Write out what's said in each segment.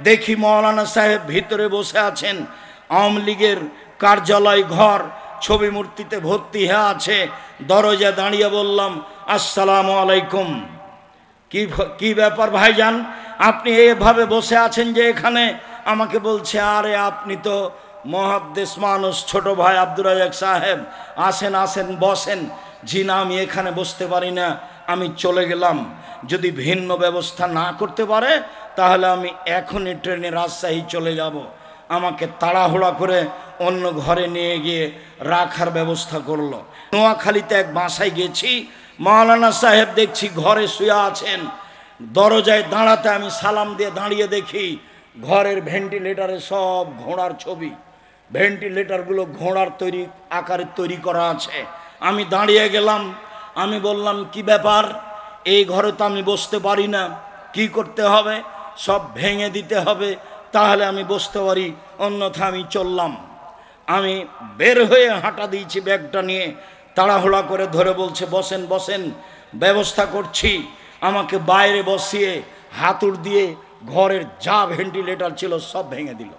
দেখি মৌলানা সাহেব ভিতরে বসে আছেন। আওয়ামী লীগের কার্যালয় ঘর ছবি মূর্তিতে ভর্তি হয়ে আছে। দরজা দাঁড়িয়ে বললাম, আসসালামু আলাইকুম। কি ব্যাপার ভাইজান, আপনি এভাবে বসে আছেন যে এখানে? আমাকে বলছে, আরে আপনি তো মুহাদ্দিস মানুষ, ছোট ভাই আব্দুর রাজ্জাক সাহেব, আসেন আসেন বসেন। জি না, আমি এখানে বসতে পারি না, আমি চলে গেলাম। যদি ভিন্ন ব্যবস্থা না করতে পারে তাহলে আমি এখনই ট্রেনে রাজশাহী চলে যাব। আমাকে তাড়াহুড়া করে অন্য ঘরে নিয়ে গিয়ে রাখার ব্যবস্থা করলো। নোয়াখালীতে এক বাসায় গেছি, মাওলানা সাহেব দেখছি ঘরে শুয়ে আছেন। দরজায় দাঁড়াতে আমি সালাম দিয়ে দাঁড়িয়ে দেখি ঘরের ভেন্টিলেটারে সব ঘোড়ার ছবি। ভেন্টিলেটারগুলো ঘোড়ার তৈরি আকারে তৈরি করা আছে। আমি দাঁড়িয়ে গেলাম, আমি বললাম, কি ব্যাপার? এই ঘরে তো আমি বসতে পারি না, কি করতে হবে? সব ভেঙে দিতে হবে, তাহলে আমি বসতে পারি, অন্যথা আমি চললাম। আমি বের হয়ে হাঁটা দিয়েছি ব্যাগটা নিয়ে, তাড়াহুড়া করে ধরে বলছে, বসেন বসেন, ব্যবস্থা করছি। আমাকে বাইরে বসিয়ে হাতুড় দিয়ে ঘরের যা ভেন্টিলেটর ছিল সব ভেঙে দিল।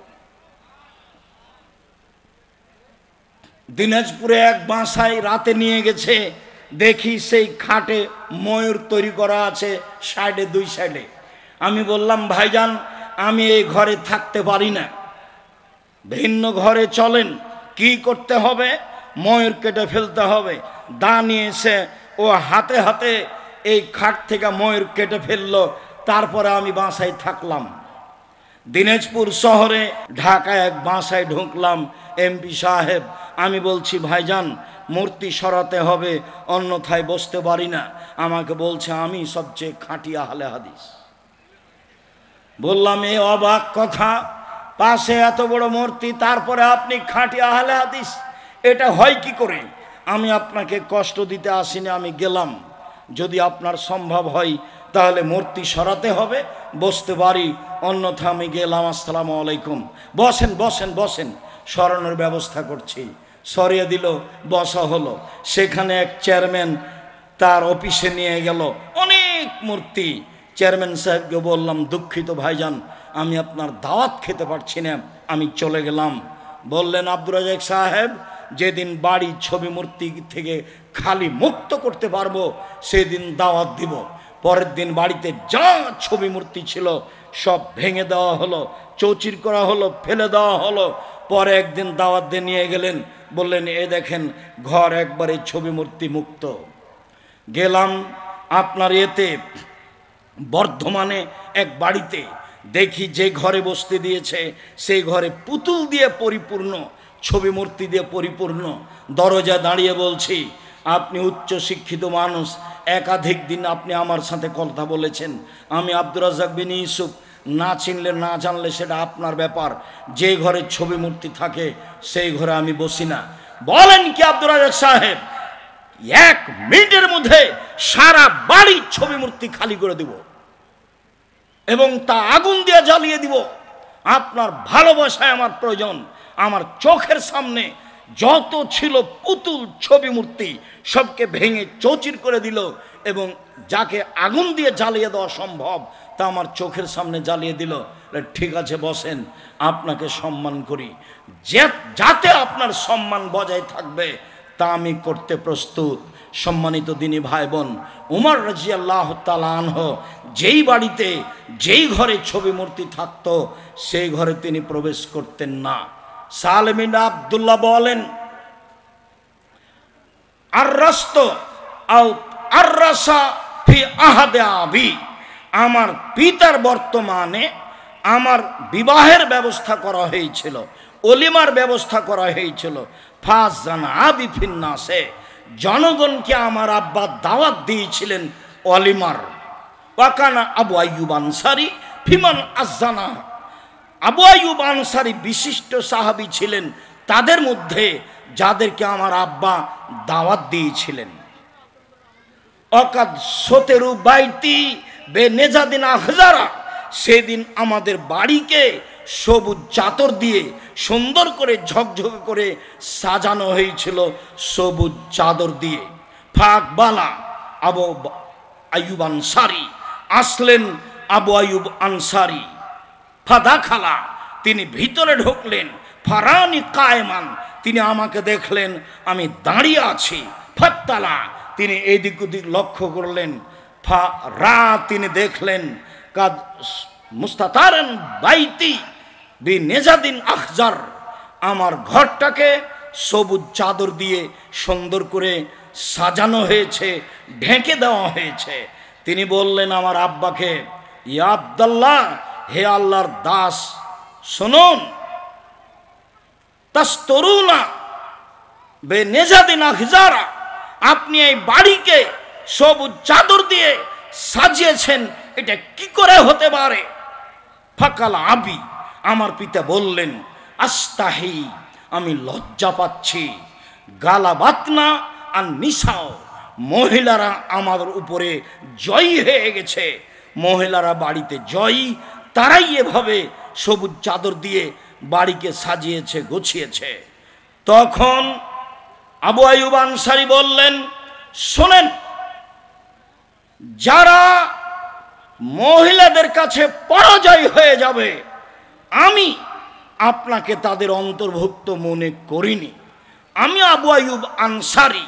দিনাজপুরে এক বাসায় রাতে নিয়ে গেছে, দেখি সেই খাটে ময়ূর তৈরি করা আছে সাইডে, দুই সাইডে। আমি বললাম, ভাইজান আমি এই ঘরে থাকতে পারি না, ভিন্ন ঘরে চলেন। কি করতে হবে? ময়ূর কেটে ফেলতে হবে। দা নিয়ে এসে ও হাতে হাতে এই খাট থেকে ময়ূর কেটে ফেললো। তারপরে আমি বাসায় থাকলাম। দিনাজপুর শহরে ঢাকায় এক বাসায় ঢুকলাম, এমপি সাহেব। আমি বলছি, ভাইজান মূর্তি সরাতে হবে, অন্যথায় বসতে পারি না। আমাকে বলছে, আমি সবচেয়ে খাঁটি আহলে হাদিস। বললাম, এ অবাক কথা, পাশে এত বড় মূর্তি, তারপরে আপনি খাঁটি আহলে হাদিস, এটা হয় কি করে? আমি আপনাকে কষ্ট দিতে আসিনি, আমি গেলাম। যদি আপনার সম্ভব হয় তাহলে মূর্তি সরাতে হবে, বসতে পারি, অন্যথা আমি গেলাম। আসসালামু আলাইকুম। বসেন বসেন বসেন, সরানোর ব্যবস্থা করছি। সরিয়ে দিল, বসা হলো। সেখানে এক চেয়ারম্যান তার অফিসে নিয়ে গেল অনেক মূর্তি। চেয়ারম্যান সাহেবকে বললাম, দুঃখিত ভাইজান, আমি আপনার দাওয়াত খেতে পারছি না, আমি চলে গেলাম। বললেন, আব্দুর রাজ্জাক সাহেব, যেদিন বাড়ি ছবি মূর্তি থেকে খালি মুক্ত করতে পারবো সেদিন দাওয়াত দিব। পরের দিন বাড়িতে যা ছবি মূর্তি ছিল সব ভেঙে দেওয়া হলো, চৌচির করা হলো, ফেলে দেওয়া হলো। পরে একদিন দাওয়াত দিয়ে নিয়ে গেলেন, বললেন, এ দেখেন ঘর একবারে ছবি মূর্তি মুক্ত। গেলাম আপনার এতে বর্ধমানে এক বাড়িতে, দেখি যে ঘরে বসতে দিয়েছে সেই ঘরে পুতুল দিয়ে পরিপূর্ণ, ছবি মূর্তি দিয়ে পরিপূর্ণ। দরজা দাঁড়িয়ে বলছি, আপনি উচ্চ শিক্ষিত মানুষ, একাধিক দিন আপনি আমার সাথে কথা বলেছেন। আমি আব্দুর রাজ্জাক বিন ইউসুফ, না চিনলে না জানলে সেটা আপনার ব্যাপার। যে ঘরে ছবি মূর্তি থাকে সেই ঘরে আমি বসি না। বলেন কি আব্দুর রাজ্জাক সাহেব, 1 মিনিটের মধ্যে সারা বাড়ি ছবি মূর্তি খালি করে দিব এবং তা আগুন দিয়ে জ্বালিয়ে দিব। আপনার ভালোবাসায় আমার প্রয়োজন। আমার চোখের সামনে যত ছিল পুতুল ছবি মূর্তি সবকে ভেঙে চৌচির করে দিল এবং যাকে আগুন দিয়ে জ্বালিয়ে দেওয়া সম্ভব তা আমার চোখের সামনে জ্বালিয়ে দিল। ঠিক আছে বসেন, আপনাকে সম্মান করি, যাতে আপনার সম্মান বজায় থাকবে তা আমি করতে প্রস্তুত। সম্মানিত দিনী ভাই বোন, উমর রাদিয়াল্লাহু তাআলা আনহু যেই বাড়িতে যেই ঘরে ছবি মূর্তি থাকতো সেই ঘরে তিনি প্রবেশ করতেন না। সালেম বিন আব্দুল্লাহ বলেন, আমার পিতার বর্তমানে আমার বিবাহের ব্যবস্থা করা হয়েছিল, অলিমার ব্যবস্থা করা হয়েছিল। ফাজানা আবি ফিন্নাসে, জনগণকে আমার আব্বা দাওয়াত দিয়েছিলেন অলিমার। ওয়াকানা আবু আইয়ুব আনসারী ফিমান আজানা, আবু আইয়ুব আনসারী বিশিষ্ট সাহাবী ছিলেন তাদের মধ্যে যাদেরকে আমার আব্বা দাওয়াত দিয়েছিলেন। অকাদ সতেরু বাইতি বে নেজাদিন আহজারা, সেদিন আমাদের বাড়িকে সবুজ চাদর দিয়ে সুন্দর করে ঝকঝকে করে সাজানো হয়েছিল, সবুজ চাদর দিয়ে। ফাকবালা আবু আইয়ুব আনসারী, আসলেন আবু আইয়ুব আনসারী। ফাদা খালা, তিনি ভিতরে ঢুকলেন। ফারানি কায়মান, তিনি আমাকে দেখলেন আমি দাঁড়িয়ে আছি। ফাত্তালা, তিনি এদিক ওদিক লক্ষ্য করলেন। ফারা, তিনি দেখলেন কাদ মুস্তাতারান বাইতি বিনেজাদিন আখজার, আমার ঘরটাকে সবুজ চাদর দিয়ে সুন্দর করে সাজানো হয়েছে, ঢেকে দেওয়া হয়েছে। তিনি বললেন আমার আব্বাকে, ইয়া আব্দুল্লাহ, হে আল্লাহর দাস, শুনুন, তাস্তরুনা বেনেজাদিন আখজারা, আপনি এই বাড়িকে সবুজ চাদর দিয়ে সাজিয়েছেন, এটা কি করে হতে পারে? ফাকাল আবি, আমার পিতা বললেন, আস্তাহি, আমি লজ্জা পাচ্ছি। গালাবাতনা আর নিসাও, মহিলারা আমাদের উপরে জয়ী হয়ে গেছে। মহিলারা বাড়িতে জয়ী, তারাই এভাবে সবুজ চাদর দিয়ে বাড়িকে সাজিয়েছে, গুছিয়েছে। তখন আবু আইয়ুব আনসারী বললেন, শোনেন, যারা মহিলাদের কাছে পরাজয় হয়ে যাবে, আমি আপনাকে তাদের অন্তর্ভুক্ত মনে করিনি। আমি আবু আইয়ুব আনসারী,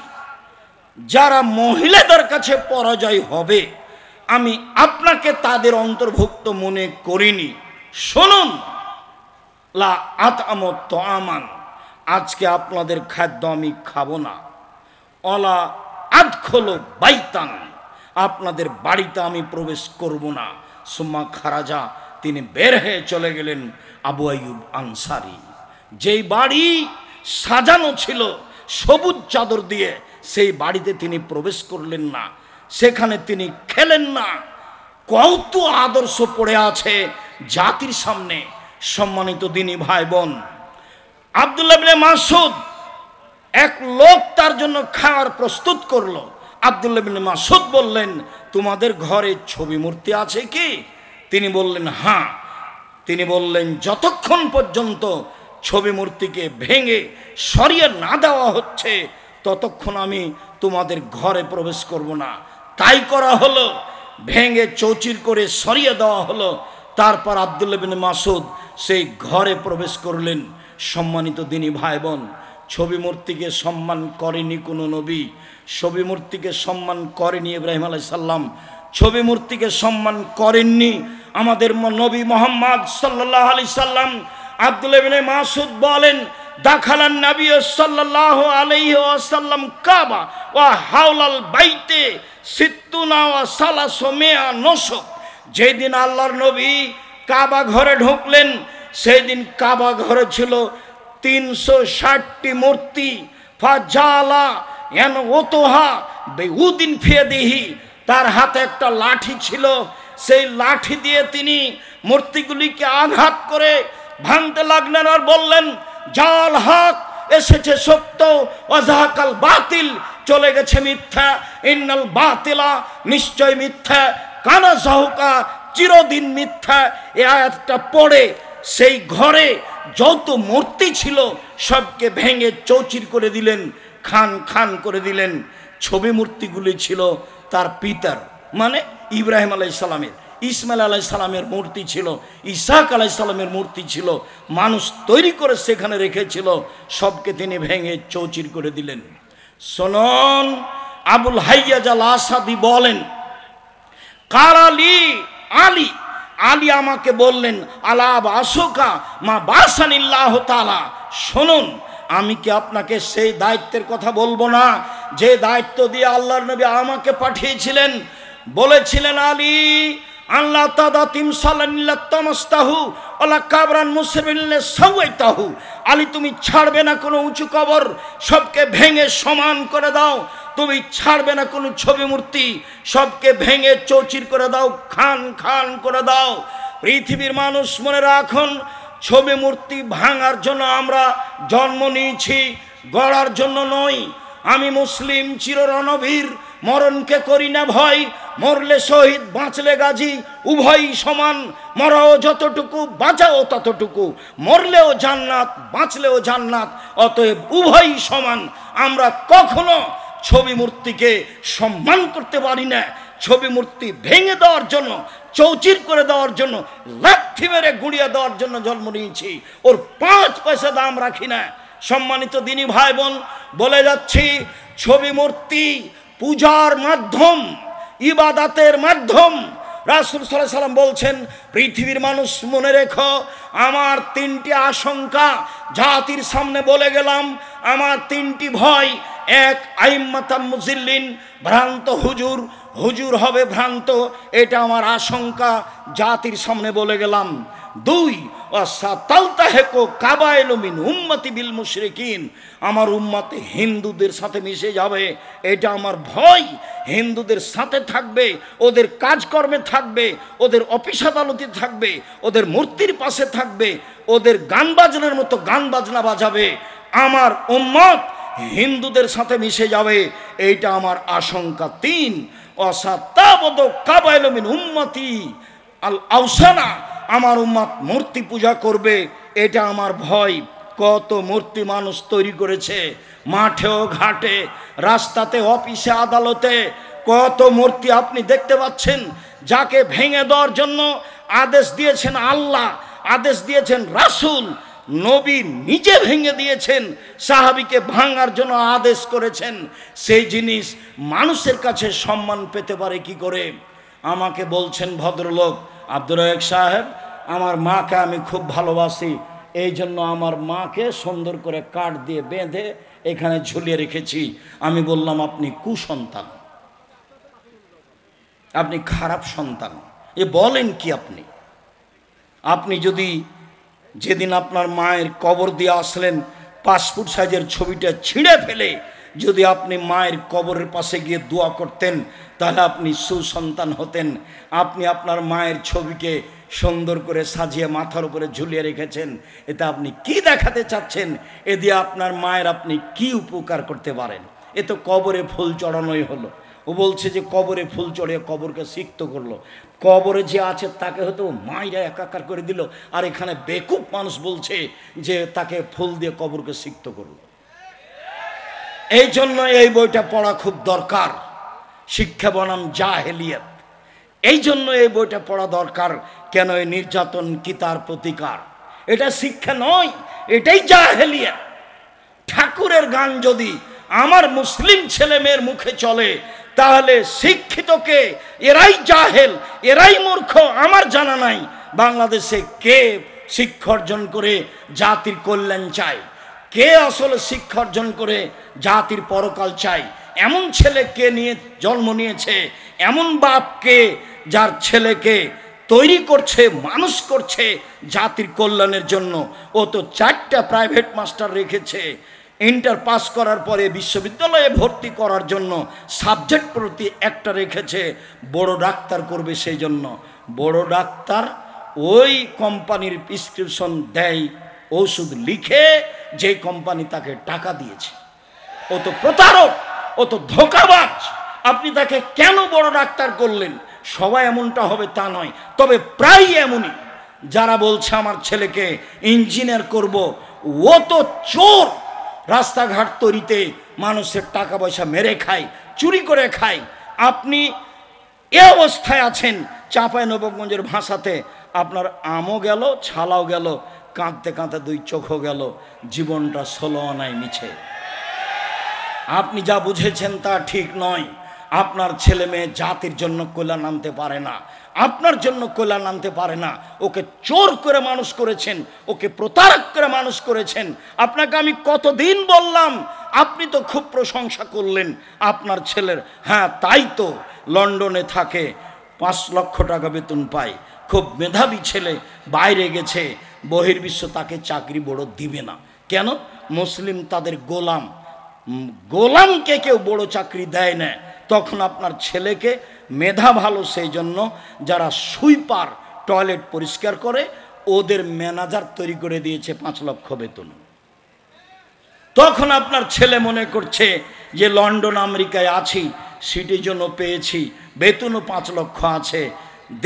যারা মহিলাদের কাছে পরাজয় হবে, আমি আপনাকে তাদের অন্তর্ভুক্ত মনে করিনি। শুনুন, লা আতআমু তাআমান, আজকে আপনাদের খাদ্য আমি খাবো না। অলা আদখুলু বাইতান, আপনাদের বাড়িতে আমি প্রবেশ করব না। সুম্মা খারাজা, তিনি বের হয়ে চলে গেলেন। আবু আইয়ুব আনসারী যেই বাড়ি সাজানো ছিল সবুজ চাদর দিয়ে, সেই বাড়িতে তিনি প্রবেশ করলেন না, সেখানে তিনি খেলেন না। কত আদর্শ পড়ে আছে জাতির সামনে। সম্মানিত দিনী ভাই বোন, আব্দুল্লাহ ইবনে মাসউদ, এক লোক তার জন্য খাওয়ার প্রস্তুত করলো। আব্দুল্লাহ ইবনে মাসউদ বললেন, তোমাদের ঘরে ছবি মূর্তি আছে কি? তিনি বললেন, হ্যাঁ। তিনি বললেন, যতক্ষণ পর্যন্ত ছবি মূর্তিকে ভেঙে সরিয়ে না দেওয়া হচ্ছে, ততক্ষণ আমি তোমাদের ঘরে প্রবেশ করব না। তাই করা হলো, ভেঙে চৌচির করে সরিয়ে দেওয়া হলো। তারপর আব্দুল্লাহ ইবনে মাসউদ সেই ঘরে প্রবেশ করলেন। সম্মানিত দিনী ভাই বোন, ছবি মূর্তিকে সম্মান করেনি কোনো নবী, ছবি মূর্তিকে সম্মান করেনি ইব্রাহিম আলাইহিস সালাম, ছবি মূর্তিকে সম্মান করেননি আমাদের নবী মুহাম্মদ সাল্লাল্লাহু আলাইহি সাল্লাম। আব্দুল্লাহ ইবনে মাসউদ বলেন, দাখালান নবী সাল্লাল্লাহু আলাইহি ওয়াসাল্লাম কাবা ওয়া হাওলাল বাইতে সিত্তুনা ওয়া সালাসুমিয়া নসক, যেদিন আল্লাহর নবী কাবা ঘরে ঢুকলেন, সেই দিন কাবা ঘরে ছিল 360টি মূর্তি। ফাজালা এন ওতোহা বেউদিন ফিয়াদিহি, তার হাতে একটা লাঠি ছিল, সেই লাঠি দিয়ে তিনি মূর্তিগুলিকে আঘাত করে ভাঙতে লাগলেন আর বললেন, জাল হক, এসেছে সত্য, ওয়াজাহাকাল বাতিল, চলে গেছে মিথ্যা, ইন্নাল বাতিলা, নিশ্চয় মিথ্যা, কানা জাহুকা, চিরদিন মিথ্যা। এই আয়াতটা পড়ে সেই ঘরে যত মূর্তি ছিল সবকে ভেঙে চৌচির করে দিলেন, খান খান করে দিলেন। ছবি মূর্তিগুলি ছিল তার পিতার, মানে ইব্রাহিম আলাইহিস সালামের, ইসমাইল আলাইহিস সালামের মূর্তি ছিল, ইসাক আলাইহিস সালামের মূর্তি ছিল, মানুষ তৈরি করে সেখানে রেখেছিল, সবকে তিনি ভেঙে চৌচির করে দিলেন। শুনুন, আবুল হাইয়াজ আল আসাদি বলেন, কারালি আলী, আলী আমাকে বললেন, আলা বাসুকা মা বাসানিল্লাহ তাআলা, শুনুন, আমি কি আপনাকে সেই দায়িত্বের কথা বলবো না যে দায়িত্ব দিয়ে আল্লাহর নবী আমাকে পাঠিয়েছিলেন? বলেছিলেন, আলী আল্লাহ তাদা তিমসালানিল্লাহ তামাস্তাহু ওয়ালা কাবরান মুসরিল্লা সাওয়াইতাহু, আলী তুমি ছাড়বে না কোনো উঁচু কবর, সবকে ভেঙে সমান করে দাও। তুমি ছাড়বে না কোনো ছবি মূর্তি, সবকে ভেঙে চৌচির করে দাও, খান খান করে দাও। পৃথিবীর মানুষ মনে রাখুন, ছবি মূর্তি ভাঙার জন্য আমরা জন্ম নিয়েছি, গড়ার জন্য নয়। আমি মুসলিম চির রণবীর, মরণকে করি না ভয়, মরলে শহীদ বাঁচলে গাজী, উভয়ই সমান, মরাও যতটুকু বাঁচাও ততটুকু, মরলেও জান্নাত বাঁচলেও জান্নাত, অতএব উভয়ই সমান। আমরা কখনো ছবি মূর্তিকে সম্মান করতে পারি না, ছবি মূর্তি ভেঙে দেওয়ার জন্য, চৌচির করে দেওয়ার জন্য, লাথি মেরে গুঁড়িয়ে দেওয়ার জন্য জন্ম নিয়েছি। ওর 5 পয়সা দাম রাখি না। সম্মানিত দিনী ভাই বোন, বলে যাচ্ছি, ছবি মূর্তি পূজার মাধ্যম, ইবাদাতের মাধ্যম। রাসূল সাল্লাল্লাহু আলাইহি ওয়াসাল্লাম বলছেন, পৃথিবীর মানুষ মনে রেখো, আমার 3টি আশঙ্কা জাতির সামনে বলে গেলাম, আমার 3টি ভয়। 1, আইম্মাতাম মুজিল্লিন, ভ্রান্ত হুজুর, হুজুর হবে ভ্রান্ত, এটা আমার আশঙ্কা, জাতির সামনে বলে গেলাম। 2, ওয়াসাতালতাহিকু কাবাইলু মিন উম্মতি বিল মুশরিকিন, আমার উম্মতে হিন্দুদের সাথে মিশে যাবে, এটা আমার ভয়। হিন্দুদের সাথে থাকবে, ওদের কাজকর্মে থাকবে, ওদের অফিস আদালতে থাকবে, ওদের মূর্তির পাশে থাকবে, ওদের গান বাজনার মতো গান বাজনা বাজাবে। আমার উম্মত হিন্দুদের সাথে মিশে যাবে, এইটা আমার আশঙ্কা। 3, ওয়াসাতাবদু কাবাইলু মিন উম্মতি আল আওসানা, আমার উম্মত মূর্তি পূজা করবে, এটা আমার ভয়। কত মূর্তি মানুষ তৈরি করেছে, মাঠেও ঘাটে, রাস্তাতে, অফিসে, আদালতে, কত মূর্তি আপনি দেখতে পাচ্ছেন। যাকে ভেঙে দেওয়ার জন্য আদেশ দিয়েছেন আল্লাহ, আদেশ দিয়েছেন রাসূল, নবী নিজে ভেঙে দিয়েছেন, সাহাবীকে ভাঙার জন্য আদেশ করেছেন, সেই জিনিস মানুষের কাছে সম্মান পেতে পারে কি করে? আমাকে বলছেন ভদ্রলোক, আব্দুর রাজ্জাক সাহেব, আমার মাকে আমি খুব ভালোবাসি, এই জন্য আমার মাকে সুন্দর করে কাঠ দিয়ে বেঁধে এখানে ঝুলিয়ে রেখেছি। আমি বললাম, আপনি কুসন্তান, আপনি খারাপ সন্তান, এ বলেন কি আপনি? আপনি যদি যেদিন আপনার মায়ের কবর দিয়ে আসলেন, পাসপোর্ট সাইজের ছবিটা ছিঁড়ে ফেলে যদি আপনি মায়ের কবরের পাশে গিয়ে দোয়া করতেন, তাহলে আপনি সুসন্তান হতেন। আপনি আপনার মায়ের ছবিকে সুন্দর করে সাজিয়ে মাথার উপরে ঝুলিয়ে রেখেছেন, এতে আপনি কি দেখাতে চাচ্ছেন? এ দিয়ে আপনার মায়ের আপনি কি উপকার করতে পারেন? এ তো কবরে ফুল চড়ানোই হলো। ও বলছে যে কবরে ফুল চড়িয়ে কবরকে সিক্ত করলো, কবরে যে আছে তাকে হয়তো মায়েরা একাকার করে দিল, আর এখানে বেকুব মানুষ বলছে যে তাকে ফুল দিয়ে কবরকে সিক্ত করলো। এই জন্য এই বইটা পড়া খুব দরকার, শিক্ষা বনাম জাহেলিয়াত। এই জন্য এই বইটা পড়া দরকার। কেন? এই নির্যাতন কি তার প্রতিকার? এটা শিক্ষা নয়, এটাই জাহেলিয়াত। ঠাকুরের গান যদি আমার মুসলিম ছেলে মেয়ের মুখে চলে, তাহলে শিক্ষিতকে এরাই জাহেল, এরাই মূর্খ। আমার জানা নাই বাংলাদেশে কে শিক্ষা অর্জন করে জাতির কল্যাণ চায়, কে আসলে শিক্ষা অর্জন করে জাতির পরকাল চায়। এমন ছেলে কে নিয়ে জন্ম নিয়েছে, এমন বাপ কে যার ছেলেকে তৈরি করছে, মানুষ করছে জাতির কল্যাণের জন্য। ও তো 4টা প্রাইভেট মাস্টার রেখেছে, ইন্টার পাস করার পরে বিশ্ববিদ্যালয়ে ভর্তি করার জন্য সাবজেক্ট প্রতি একটা রেখেছে, বড় ডাক্তার করবে। সেই জন্য বড় ডাক্তার ওই কোম্পানির প্রেসক্রিপশন দেয়, ওষুধ লিখে, যে কোম্পানি তাকে টাকা দিয়েছে। ও তো প্রতারক, ও তো ধোঁকাবাজ। আপনি তাকে কেন বড় ডাক্তার করলেন? সবাই এমনটা হবে তা নয়, তবে প্রায় এমনই। যারা বলছে আমার ছেলেকে ইঞ্জিনিয়ার করব, ও তো চোর। রাস্তাঘাট তৈরিতে মানুষের টাকা পয়সা মেরে খায়, চুরি করে খায়। আপনি এ অবস্থায় আছেন, চাঁপাইনবাবগঞ্জের ভাষাতে আপনার আমও গেল, ছালাও গেল, কাঁদতে কাঁদতে 2 চোখও গেল, জীবনটা 16 আনায় মিছে। আপনি যা বুঝেছেন তা ঠিক নয়। আপনার ছেলে মেয়ে জাতির জন্য কল্যাণ আনতে পারে না, আপনার জন্য কল্যাণ আনতে পারে না। ওকে চোর করে মানুষ করেছেন, ওকে প্রতারক করে মানুষ করেছেন। আপনাকে আমি কতদিন বললাম, আপনি তো খুব প্রশংসা করলেন আপনার ছেলের। হ্যাঁ তাই তো, লন্ডনে থাকে, 5 লক্ষ টাকা বেতন পায়, খুব মেধাবী ছেলে, বাইরে গেছে, বহির্বিশ্ব তাকে চাকরি বড় দিবে না। কেন? মুসলিম তাদের গোলাম, গোলামকে কেউ বড় চাকরি দেয় না। তখন আপনার ছেলেকে মেধা ভালো, সেই জন্য যারা সুইপার টয়লেট পরিষ্কার করে ওদের ম্যানেজার তৈরি করে দিয়েছে 5 লক্ষ বেতন। তখন আপনার ছেলে মনে করছে যে লন্ডন আমেরিকায় আছি, সিটিজনও পেয়েছি, বেতনও 5 লক্ষ আছে,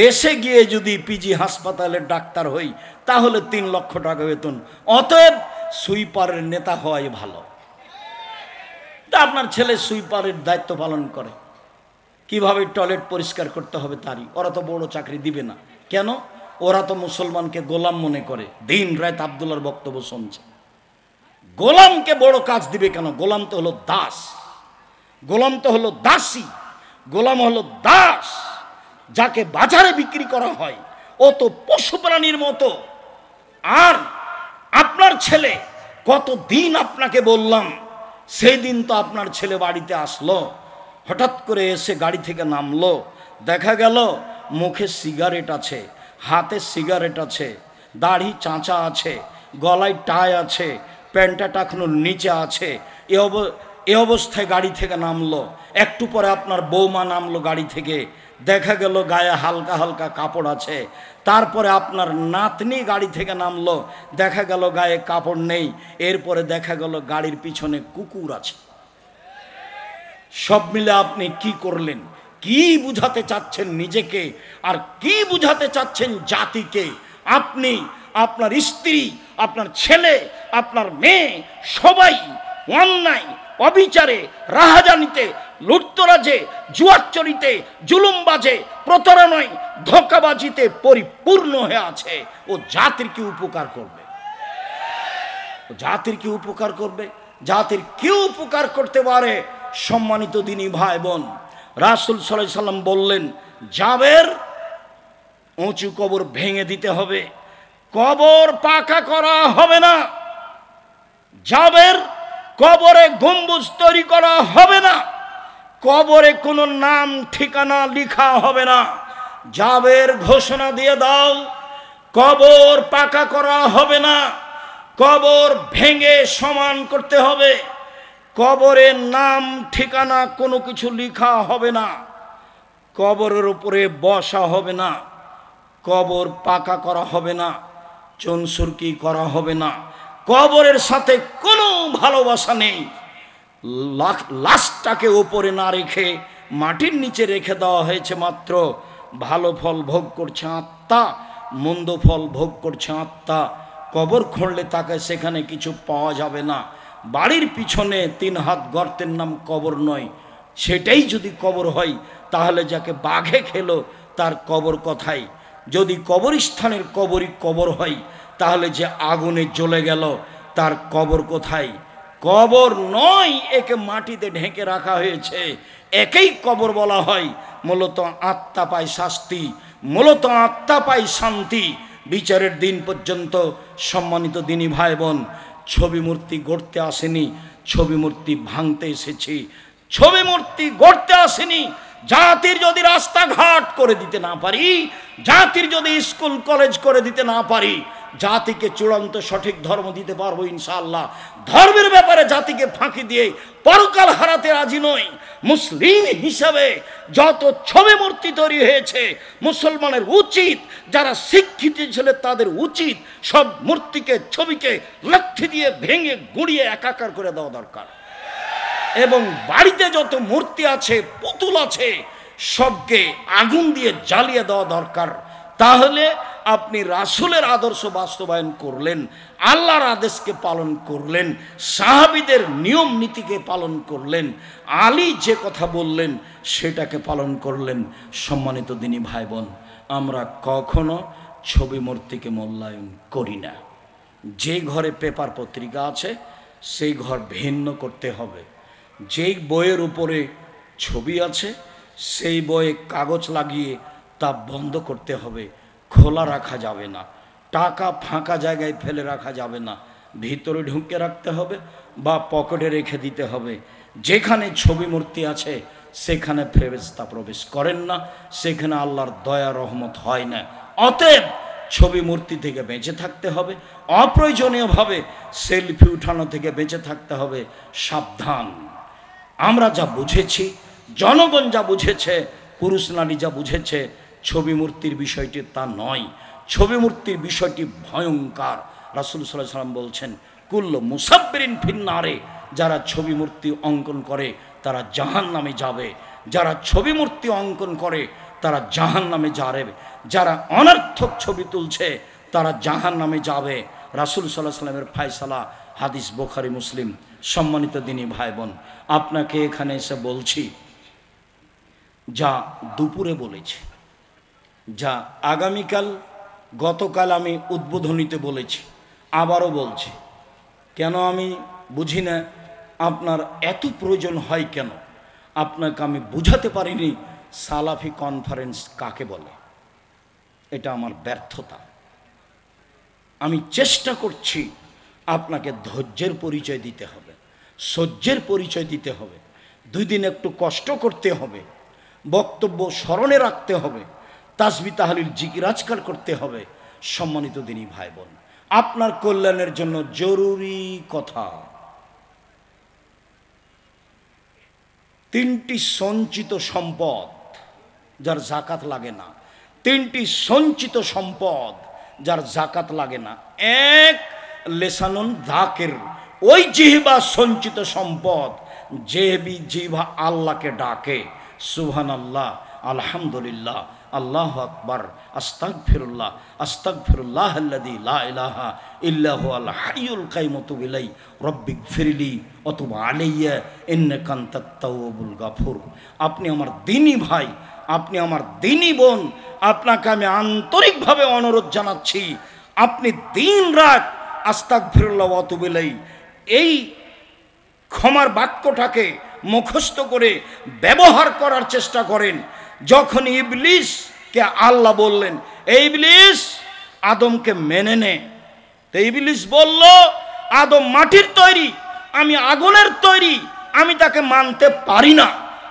দেশে গিয়ে যদি পিজি হাসপাতালের ডাক্তার হই তাহলে 3 লক্ষ টাকা বেতন, অতএব সুইপারের নেতা হওয়াই ভালো। তা আপনার ছেলে সুইপারের দায়িত্ব পালন করে, কিভাবে টয়লেট পরিষ্কার করতে হবে তারই। ওরা তো বড় চাকরি দিবে না। কেন? ওরা তো মুসলমানকে গোলাম মনে করে, দিন রাত আব্দুল্লাহর বক্তব্য শুনছে। গোলামকে বড় কাজ দিবে কেন? গোলাম তো হলো দাস, গোলাম তো হলো দাসী, গোলাম হলো দাস, যাকে বাজারে বিক্রি করা হয়। ও তো পশু প্রাণীর মতো। আর আপনার ছেলে, কতদিন আপনাকে বললাম, সেই দিন তো আপনার ছেলে বাড়িতে আসলো, হঠাৎ করে এসে গাড়ি থেকে নামলো, দেখা গেল মুখে সিগারেট আছে, হাতে সিগারেট আছে, দাড়ি চাঁচা আছে, গলায় টাই আছে, প্যান্টটা টাকনোর নিচে আছে। এ অবস্থায় গাড়ি থেকে নামলো। একটু পরে আপনার বৌমা নামলো গাড়ি থেকে, দেখা গেল গায়ে হালকা হালকা কাপড় আছে। তারপরে আপনার নাতনি গাড়ি থেকে নামলো, দেখা গেল গায়ে কাপড় নেই। এরপরে দেখা গেল গাড়ির পিছনে কুকুর আছে। সব মিলে আপনি কি করলেন? কি বুঝাতে চাচ্ছেন নিজেকে, আর কি বুঝাতে চাচ্ছেন জাতিকে? আপনি, আপনার স্ত্রী, আপনার ছেলে, আপনার মেয়ে, সবাই অন্যায়, অবিচারে, রাহাজানিতে, লুটতরাজে, জুয়াচরিতে, জুলুমবাজে, প্রতারণায়, ধোঁকাবাজিতে পরিপূর্ণ হয়ে আছে। ও জাতির কি উপকার করবে? ও জাতির কি উপকার করবে? জাতির কি উপকার করতে পারে? সম্মানিত দিনী ভাই বোন, রাসূল সাল্লাল্লাহু আলাইহি সাল্লাম বললেন, জাবের উঁচু কবর ভেঙে দিতে হবে, কবর পাকা করা হবে না। জাবের কবরে গম্বুজ তৈরি করা হবে না, কবরে কোনো নাম ঠিকানা লেখা হবে না। জাবের ঘোষণা দিয়ে দাও, কবর পাকা করা হবে না, কবর ভেঙে সমান করতে হবে, কবরের নাম ঠিকানা কোনো কিছু লেখা হবে না, কবরের উপরে বসা হবে না, কবর পাকা করা হবে না, চুনসুরকি করা হবে না, কবরের সাথে কোনো ভালোবাসা নেই। লাশটাকে উপরে না রেখে মাটির নিচে রেখে দেওয়া হয়েছে মাত্র। ভালো ফল ভোগ করছে আত্মা, মন্দ ফল ভোগ করছে আত্মা। কবর খুঁড়লে তাকে সেখানে কিছু পাওয়া যাবে না। বাড়ির পিছনে 3 হাত গর্তের নাম কবর নয়। সেটাই যদি কবর হয়, তাহলে যাকে বাঘে খেলো তার কবর কোথায়? যদি কবরস্থানের কবরই কবর হয়, তাহলে যে আগুনে জ্বলে গেল তার কবর কোথায়? কবর নয়, একে মাটিতে ঢেকে রাখা হয়েছে। একেই কবর বলা হয়। মূলত আত্মা পায় শাস্তি, মূলত আত্মা পায় শান্তি বিচারের দিন পর্যন্ত। সম্মানিত দিনী ভাই বোন, ছবি মূর্তি গড়তে আসেনি, ছবি মূর্তি ভাঙতে এসেছি। ছবি মূর্তি গড়তে আসেনি। জাতির যদি রাস্তাঘাট করে দিতে না পারি, জাতির যদি স্কুল কলেজ করে দিতে না পারি, জাতিকে চূড়ান্ত সঠিক ধর্ম দিতে পারবো ইনশাআল্লাহ। ধর্মের ব্যাপারে জাতিকে ফাঁকি দিয়ে পরকাল হারাতে রাজি নই। মুসলিম হিসাবে যত ছবি মূর্তি তৈরি হয়েছে, মুসলমানের উচিত, যারা শিক্ষিত ছিল তাদের উচিত সব মূর্তিকে, ছবিকে লাঠি দিয়ে ভেঙে গুঁড়িয়ে একাকার করে দেওয়া দরকার। এবং বাড়িতে যত মূর্তি আছে, পুতুল আছে, সবকে আগুন দিয়ে জ্বালিয়ে দেওয়া দরকার। তাহলে আপনি রাসূলের আদর্শ বাস্তবায়ন করলেন, আল্লাহর আদেশকে পালন করলেন, সাহাবীদের নিয়ম নীতিকে পালন করলেন, আলী যে কথা বললেন সেটাকে পালন করলেন। সম্মানিত দিনী ভাই বোন, আমরা কখনো ছবি মূর্তিকে মূল্যায়ন করি না। যে ঘরে পেপার পত্রিকা আছে সেই ঘর ভিন্ন করতে হবে। যেই বইয়ের উপরে ছবি আছে সেই বইয়ে কাগজ লাগিয়ে তা বন্ধ করতে হবে, খোলা রাখা যাবে না। টাকা ফাঁকা জায়গায় ফেলে রাখা যাবে না, ভিতরে ঢুকে রাখতে হবে বা পকেটে রেখে দিতে হবে। যেখানে ছবি মূর্তি আছে সেখানে ফেরেশতা প্রবেশ করেন না, সেখানে আল্লাহর দয়া রহমত হয় না। অতএব ছবি মূর্তি থেকে বেঁচে থাকতে হবে, অপ্রয়োজনীয়ভাবে সেলফি উঠানো থেকে বেঁচে থাকতে হবে। সাবধান। আমরা যা বুঝেছি, জনগণ যা বুঝেছে, পুরুষ নারী যা বুঝেছে, ছবি মূর্তির বিষয়টি তা নয়। ছবি মূর্তির বিষয়টি ভয়ঙ্কর। রাসূল সাল্লাল্লাহু আলাইহি ওয়াসাল্লাম বলছেন, কুল্লু মুসাব্বিরিন ফিন্নারে, যারা ছবি মূর্তি অঙ্কন করে তারা জাহান্নামে যাবে। যারা ছবি মূর্তি অঙ্কন করে তারা জাহান্নামে যাবে। যারা অনর্থক ছবি তুলছে তারা জাহান্নামে যাবে। রাসূল সাল্লাল্লাহু আলাইহি ওয়াসাল্লামের ফয়সালা, হাদিস বুখারী মুসলিম। সম্মানিত দিনী ভাই বোন, আপনাকে এখানে এসে বলছি, যা দুপুরে বলেছি, যা আগামীকাল গতকাল আমি উদ্বোধনীতে বলেছি, আবারও বলছি। কেন আমি বুঝি না আপনার এত প্রয়োজন হয় কেন। আপনাকে আমি বুঝাতে পারিনি সালাফি কনফারেন্স কাকে বলে। এটা আমার ব্যর্থতা। আমি চেষ্টা করছি আপনাকে ধৈর্যের পরিচয় দিতে হবে, সহ্যের পরিচয় দিতে হবে, 2 দিন একটু কষ্ট করতে হবে, বক্তব্য স্মরণে রাখতে হবে, তাসবিহ তাহলিল জিকির আজকার করতে হবে। সম্মানিত দিনী ভাই বোন, আপনার কল্যাণের জন্য জরুরি কথা, 3টি সঞ্চিত সম্পদ যার জাকাত লাগে না, 3টি সঞ্চিত সম্পদ যার জাকাত লাগে না। 1, লেসানুন যাকির, ওই জিহ্বা সঞ্চিত সম্পদ, যে জিহ্বা আল্লাহকে ডাকে, সুবহানাল্লাহ, আলহামদুলিল্লাহ, আল্লাহু আকবার, আস্তাগফিরুল্লাহ, আস্তাগফিরুল্লাহ আল্লাযী লা ইলাহা ইল্লা হুয়াল হাইয়ুল কাইয়ুম বিলাই রব্বিগফিরলি ওয়া তুব আলাইয়া ইন্নাকা আনতাত তাওয়াবুল গাফুর। আপনি আমার দ্বীনি ভাই, আপনি আমার দ্বীনি বোন, আপনাকে আমি আন্তরিকভাবে অনুরোধ জানাচ্ছি, আপনি দিন রাত আস্তাগফিরুল্লাহ ওয়া তুব ইলাই এই ক্ষমার বাক্যটাকে মুখস্থ করে ব্যবহার করার চেষ্টা করেন। যখন ইবলিসকে আল্লাহ বললেন, এই ইবলিস আদমকে মেনে নে, তো ইবলিস বলল, আদম মাটির তৈরি, আমি আগুনের তৈরি, আমি তাকে মানতে পারি না।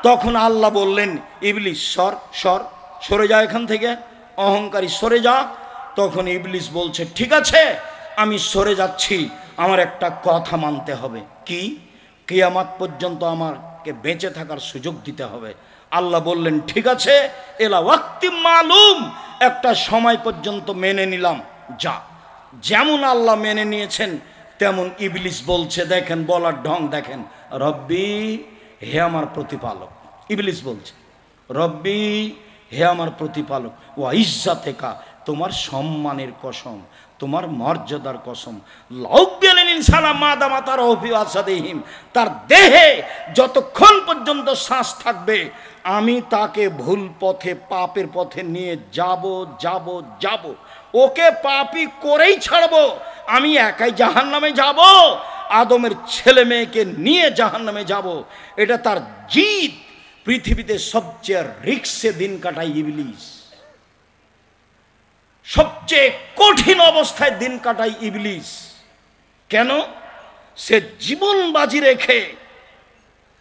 তখন আল্লাহ বললেন, ইবলিস সরে যা এখান থেকে, অহংকারী সরে যা। তখন ইবলিস বলছে, ঠিক আছে আমি সরে যাচ্ছি, আমার একটা কথা মানতে হবে। কি? কিয়ামত পর্যন্ত আমাকে বেঁচে থাকার সুযোগ দিতে হবে। আল্লাহ বললেন, ঠিক আছে, এলা ওয়াক্তি মালুম, একটা সময় পর্যন্ত মেনে নিলাম, যা। যেমন আল্লাহ মেনে নিয়েছেন তেমন ইবলিস বলছে, দেখেন বলার ঢং দেখেন, রব্বি, হে আমার প্রতিপালক। ইবলিস বলছে, রব্বি, হে আমার প্রতিপালক, ওয়া ইজ্জাতেকা, তোমার সম্মানের কসম, তোমার মর্যাদার কসম, তার দেহে যতক্ষণ পর্যন্ত শ্বাস থাকবে আমি তাকে ভুল পথে, পাপের পথে নিয়ে যাব, ওকে পাপী করেই ছাড়বো। আমি একাই জাহান্নামে যাব, আদমের ছেলে মেয়েকে নিয়ে জাহান্নামে যাব। এটা তার জিদ। পৃথিবীতে সবচেয়ে রিক্সে দিন কাটায় ইবলিস, সবচেয়ে কঠিন অবস্থায় দিন কাটায় ইবলিস। কেন? সে জীবন বাজি রেখে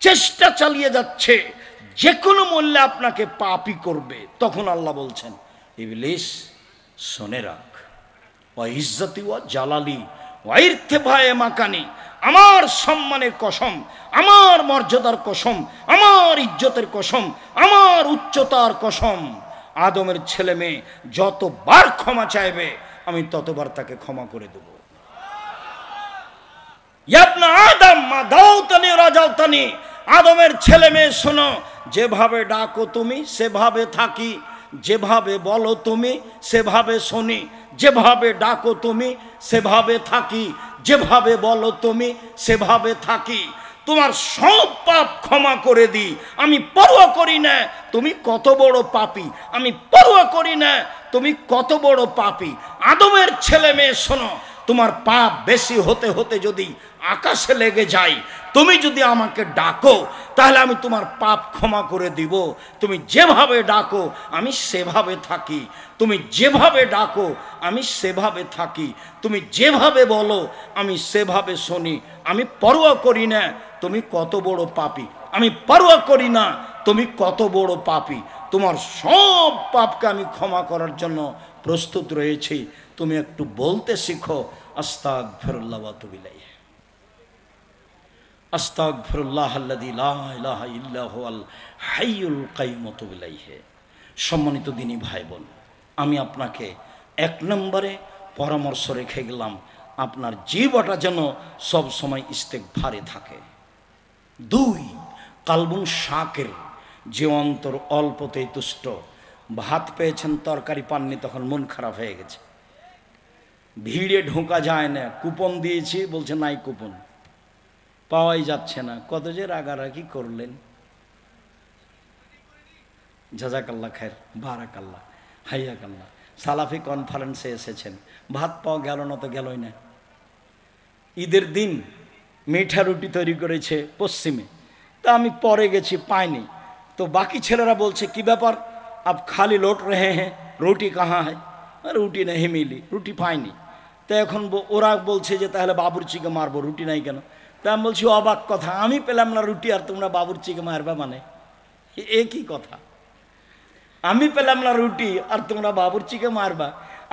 চেষ্টা চালিয়ে যাচ্ছে যে কোনো মূল্যে আপনাকে পাপী করবে। তখন আল্লাহ বলছেন, ইবলিস শুনে রাখ, ওয়া ইজ্জতি ওয়া জালালি ওয়া ইরতিফায়ে মাকানি, আমার সম্মানের কসম, আমার মর্যাদার কসম, আমার ইজ্জতের কসম, আমার উচ্চতার কসম, আদমের ছেলে মেয়ে যতবার ক্ষমা চাইবে আমি ততবার তাকে ক্ষমা করে দেব। ইবনা আদম মা দাউতানি রাজাউতানি, আদমের ছেলে মেয়ে শোনো, যেভাবে ডাকো তুমি সেভাবে থাকি, যেভাবে বলো তুমি সেভাবে শুনি, যেভাবে ডাকো তুমি সেভাবে থাকি, যেভাবে বলো তুমি সেভাবে থাকি। তোমার সব পাপ ক্ষমা করে দিই, আমি পরোয়া করি না তুমি কত বড় পাপী, আমি পরোয়া করি না তুমি কত বড় পাপী। আদমের ছেলে মেয়ে শোনো, তোমার পাপ বেশি হতে হতে যদি আকাশে লেগে যায়, তুমি যদি আমাকে ডাকো তাহলে আমি তোমার পাপ ক্ষমা করে দিব। তুমি যেভাবে ডাকো আমি সেভাবে থাকি, তুমি যেভাবে ডাকো আমি সেভাবে থাকি, তুমি যেভাবে বলো আমি সেভাবে শুনি। আমি পরোয়া করি না তুমি কত বড় পাপী, আমি পরোয়া করি না তুমি কত বড় পাপী। তোমার সব পাপকে আমি ক্ষমা করার জন্য প্রস্তুত রয়েছি। তুমি একটু বলতে শিখো, আস্তাগফিরুল্লাহ ওয়া আতুবু ইলাইহি, আস্তাগফিরুল্লাহ আল্লাযী লা ইলাহা ইল্লা হুয়াল হাইয়ুল কাইয়ুম ওয়া আতুবু ইলাইহি। সম্মানিত দিনী ভাই বোন, আমি আপনাকে 1 নম্বরে পরামর্শ রেখে গেলাম, আপনার জীবনটা যেন সব সময় ইস্তেগফারে থাকে। 2, কালবুন শাকির, যে অন্তর অল্পতেই তুষ্ট। ভাত পেয়েছেন তরকারি পাননি, তখন মন খারাপ হয়ে গেছে, ভিড়ে ঢোকা যায় না, কুপন দিয়েছি বলছে নাই কুপন, পাওয়াই যাচ্ছে না, কত যে রাগারাগি করলেন। জাজাকাল্লাহ খায়ের, বারাকাল্লাহ, হাইয়াকাল্লাহ। সালাফি কনফারেন্সে এসেছেন, ভাত পাওয়া গেল না তো গেলই না। ঈদের দিন মিঠা রুটি তৈরি করেছে পশ্চিমে, তা আমি পরে গেছি, পাইনি। তো বাকি ছেলেরা বলছে কি ব্যাপার, আপ খালি লৌট রহে হ্যাঁ, রুটি কাহা হয়? রুটি নেই মিলি, রুটি পাইনি। তো এখন ওরা বলছে যে তাহলে বাবুর্চিকে মারবো, রুটি নাই কেন? তা আমি বলছি অবাক কথা, আমি পেলাম না রুটি আর তোমরা বাবুর্চিকে মারবা, মানে এ কি কথা? আমি পেলাম না রুটি আর তোমরা বাবুর্চিকে মারবা?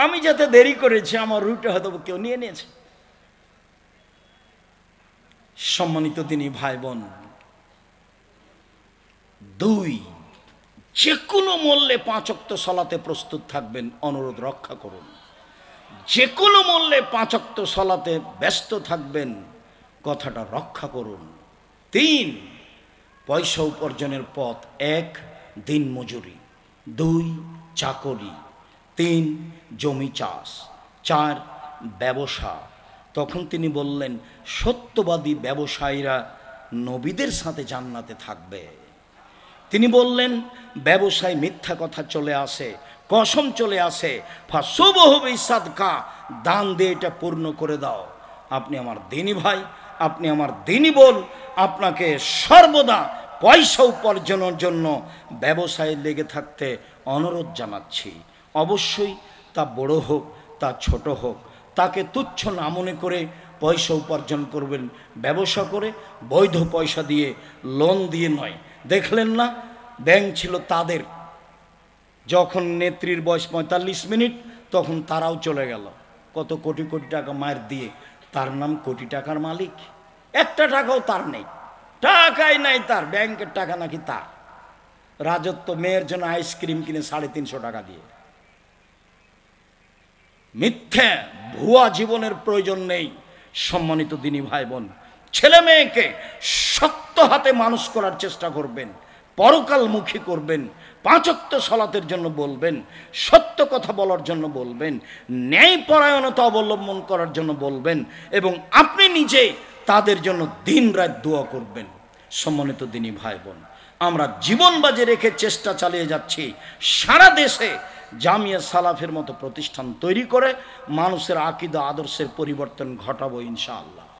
আমি যাতে দেরি করেছি আমার রুটি হয়তো কেউ নিয়ে নিয়েছে। সম্মানিত দিনী ভাই বোন, দুই, যে কোনো মূল্যে 5 ওয়াক্ত সালাতে প্রস্তুত থাকবেন, অনুরোধ রক্ষা করুন। যে কোনো মূল্যে 5 ওয়াক্ত সালাতে ব্যস্ত থাকবেন, কথাটা রক্ষা করুন। 3, পয়সা উপার্জনের পথ। 1, দিন মজুরি। 2, চাকরি। 3, জমি চাষ। 4, ব্যবসা। তখন তিনি বললেন, সত্যবাদী ব্যবসায়ীরা নবীদের সাথে জান্নাতে থাকবে। তিনি বললেন, ব্যবসায় মিথ্যা কথা চলে আসে, কসম চলে আসে, ফাসুবহু সাদকা, দান দিয়ে এটা পূর্ণ করে দাও। আপনি আমার দিনী ভাই, আপনি আমার দিনী বোন, আপনাকে সর্বদা পয়সা উপার্জনের জন্য ব্যবসায় লেগে থাকতে অনুরোধ জানাচ্ছি। অবশ্যই তা বড় হোক, তা ছোট হোক, তাকে তুচ্ছ না মনে করে পয়সা উপার্জন করবেন ব্যবসা করে, বৈধ পয়সা দিয়ে, লোন দিয়ে নয়। দেখলেন না, ব্যাংক ছিল তাদের, যখন নেত্রীর বয়স 45 মিনিট তখন তারাও চলে গেল, কত কোটি কোটি টাকা মার দিয়ে। তার নাম কোটি টাকার মালিক, একটা টাকাও তার নেই, টাকাই নাই তার, ব্যাংকের টাকা নাকি তার। রাজত্ব, মেয়ের জন্য আইসক্রিম কিনে 350 টাকা দিয়ে। মিথ্যে ভুয়া জীবনের প্রয়োজন নেই। সম্মানিত দিনী ভাই বোন, ছেলে মেয়েকে শক্ত হাতে মানুষ করার চেষ্টা করবেন, পরকালমুখী করবেন, 5 ওয়াক্ত সালাতের জন্য বলবেন, সত্য কথা বলার জন্য বলবেন, ন্যায়পরায়ণতা অবলম্বন করার জন্য বলবেন, এবং আপনি নিজে তাদের জন্য দিন রাত দোয়া করবেন। সম্মানিত দিনী ভাই বোন, আমরা জীবন বাজি রেখে চেষ্টা চালিয়ে যাচ্ছি সারা দেশে জামিয়া সালাফের মতো প্রতিষ্ঠান তৈরি করে মানুষের আকীদা আদর্শের পরিবর্তন ঘটাবো ইনশাআল্লাহ।